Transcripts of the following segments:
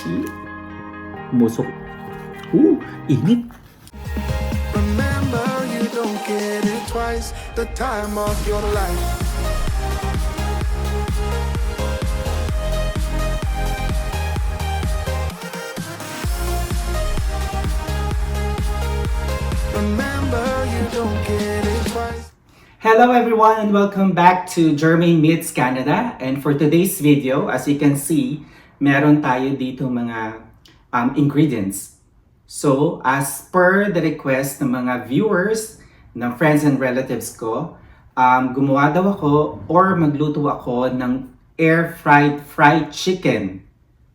crunchy. Musok. Init. Remember, you don't get it twice. The time of your life. Remember, you don't get it twice. Hello everyone and welcome back to Jermaine Meets Canada. And for today's video, as you can see, meron tayo dito mga ingredients. So, as per the request ng mga viewers, ng friends and relatives ko, gumawa daw ako or magluto ako ng air-fried fried chicken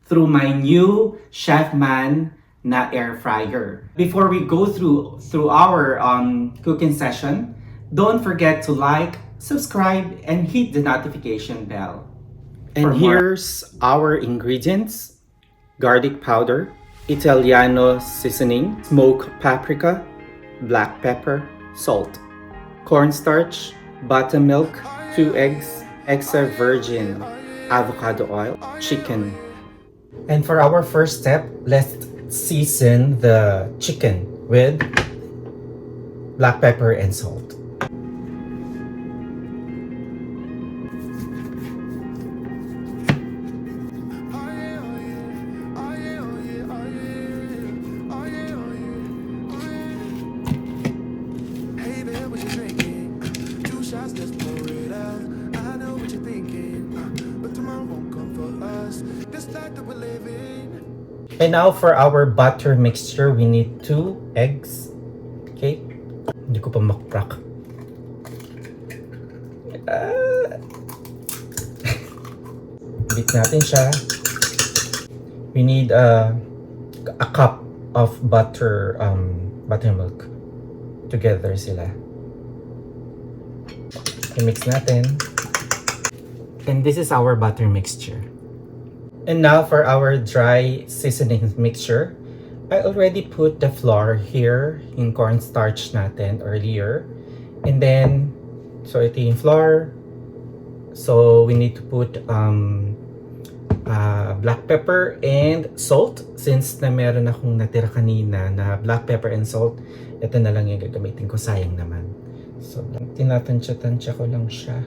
through my new Chefman na air fryer. Before we go through our cooking session, don't forget to like, subscribe, and hit the notification bell. And here's our ingredients: garlic powder, Italiano seasoning, smoked paprika, black pepper, salt, cornstarch, buttermilk, 2 eggs, extra virgin avocado oil, chicken. And for our first step, let's season the chicken with black pepper and salt. Hey there, what you drinking? 2 shots, let's pour it out. I know what you're thinking, but tomorrow won't come for us. This life that we're living. And now for our butter mixture, we need 2 eggs. Okay? Hindi ko pa makrak. Beat natin siya. We need a cup of buttermilk. Together sila. I-mix natin. And this is our butter mixture. And now for our dry seasoning mixture, I already put the flour here, yung cornstarch natin earlier. And then, so ito yung flour. So we need to put black pepper and salt. Since na meron akong natira kanina na black pepper and salt, ito na lang yung gagamitin ko, sayang naman. So tinatansya-tansya ko lang siya.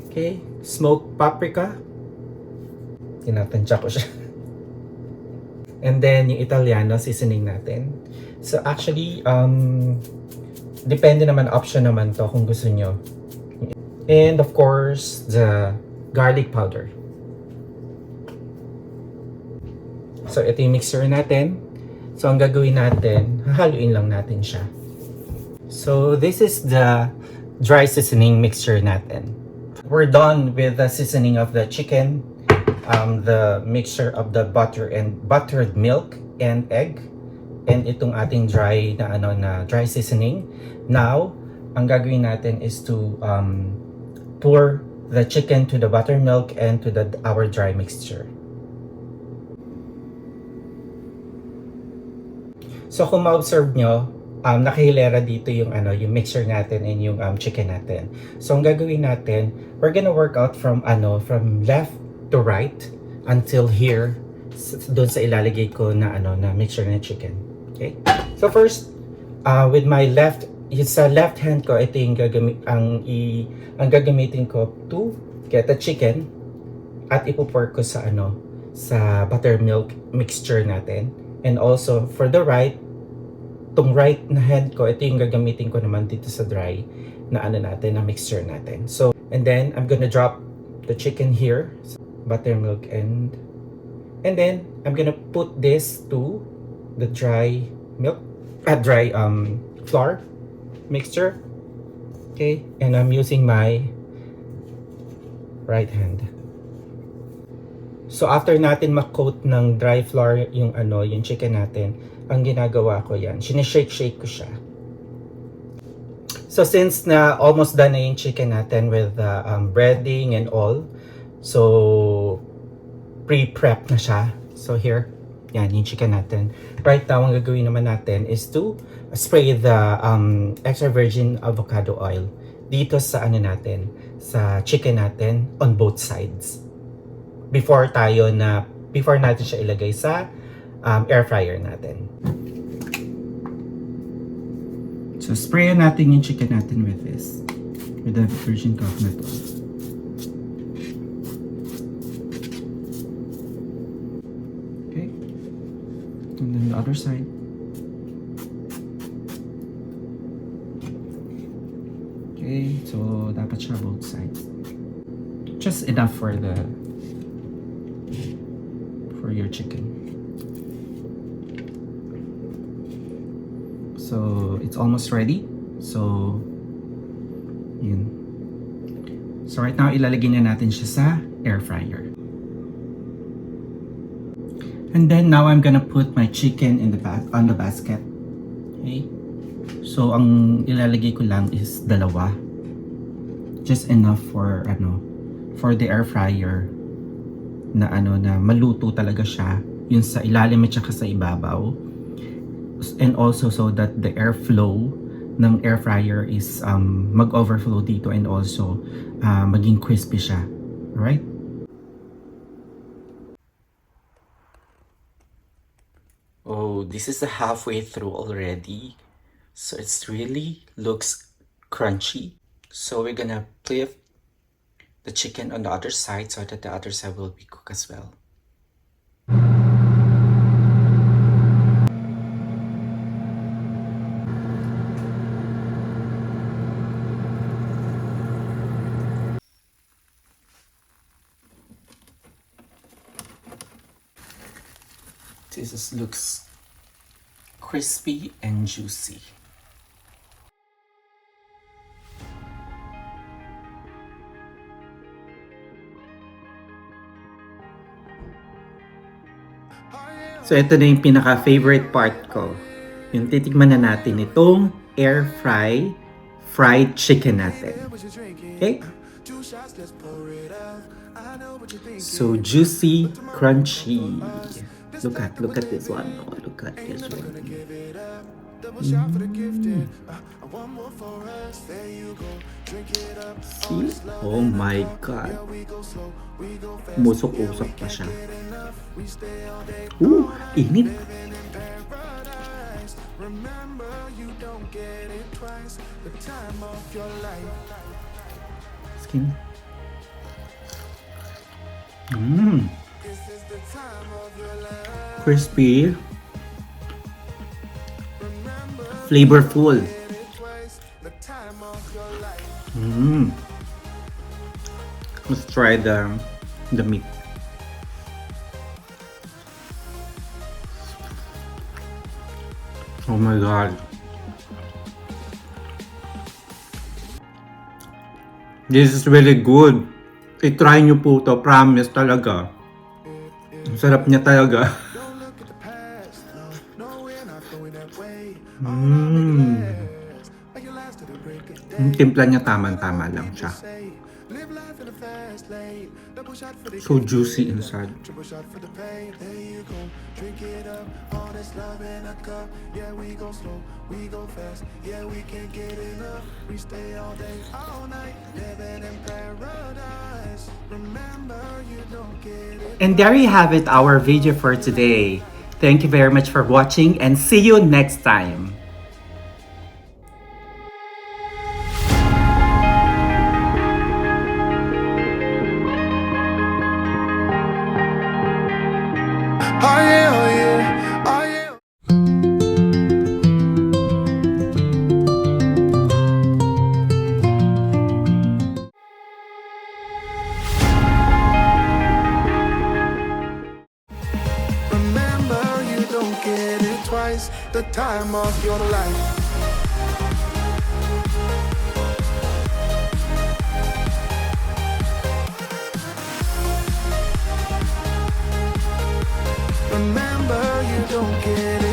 Okay, smoked paprika. Tinatansya ko siya. And then yung Italiano seasoning natin. So actually, depende naman, option naman to kung gusto nyo. And of course, the garlic powder. So ito yung mixer natin. So ang gagawin natin, hahaluin lang natin siya. So this is the dry seasoning mixture natin. We're done with the seasoning of the chicken, the mixture of the butter and buttered milk and egg, and itong ating dry na dry seasoning. Now, ang gagawin natin is to pour the chicken to the buttermilk and to our dry mixture. So kung ma-observe nyo, nakahilera dito yung yung mixture natin and yung chicken natin. So ang gagawin natin, we're gonna work out from left to right until here, doon sa ilalagay ko na na mixture na chicken. Okay? So first, with my left, sa left hand ko, ito yung ang gagamitin ko to get the chicken at ipo-pour ko sa sa buttermilk mixture natin. And also for the right, tong right na hand ko, ito yung gagamitin ko naman dito sa dry na natin, na mixture natin. So, and then I'm gonna drop the chicken here, buttermilk, and then I'm gonna put this to the dry milk, dry flour mixture. Okay, and I'm using my right hand. So after natin ma-coat ng dry flour yung yung chicken natin, ang ginagawa ko yan, sinishake-shake ko siya. So since na almost done na yung chicken natin with breading and all, so pre-prep na siya. So here, yan yung chicken natin. Right now, ang gagawin naman natin is to spray the extra virgin avocado oil dito sa natin, sa chicken natin on both sides. Before tayo na before natin siya ilagay sa air fryer natin. So, sprayan natin yung chicken natin with this. With the virgin coconut oil. Okay. And then the other side. Okay, so dapat siya both sides. Just enough for your chicken. So it's almost ready. So yun. So right now ilalagay na natin siya sa air fryer. And then now I'm gonna put my chicken in on the basket. Okay? So ang ilalagay ko lang is dalawa. Just enough for the air fryer na na maluto talaga siya, yun sa ilalim at saka sa ibabaw. And also so that the airflow ng air fryer is mag-overflow dito and also maging crispy siya. Alright? Oh, this is halfway through already. So it's really looks crunchy. So we're gonna flip the chicken on the other side so that the other side will be cooked as well. This looks crispy and juicy. So ito na yung pinaka-favorite part ko. Yung titikman na natin itong fried chicken natin. Okay? So juicy, crunchy. Look at this one. Oh, look at this one. See? Oh my God. Musok-usok pa siya. Init. Skin. Crispy. Flavorful. Let's try the meat. Oh my God. This is really good. I-try nyo po to. Promise talaga. Ang sarap niya talaga. Yung timpla niya tama-tama lang siya. So juicy inside. And there you have it, our video for today. Thank you very much for watching and see you next time. Oh yeah, oh yeah, oh yeah. Remember, you don't get it twice. The time of your life. Remember, you don't get it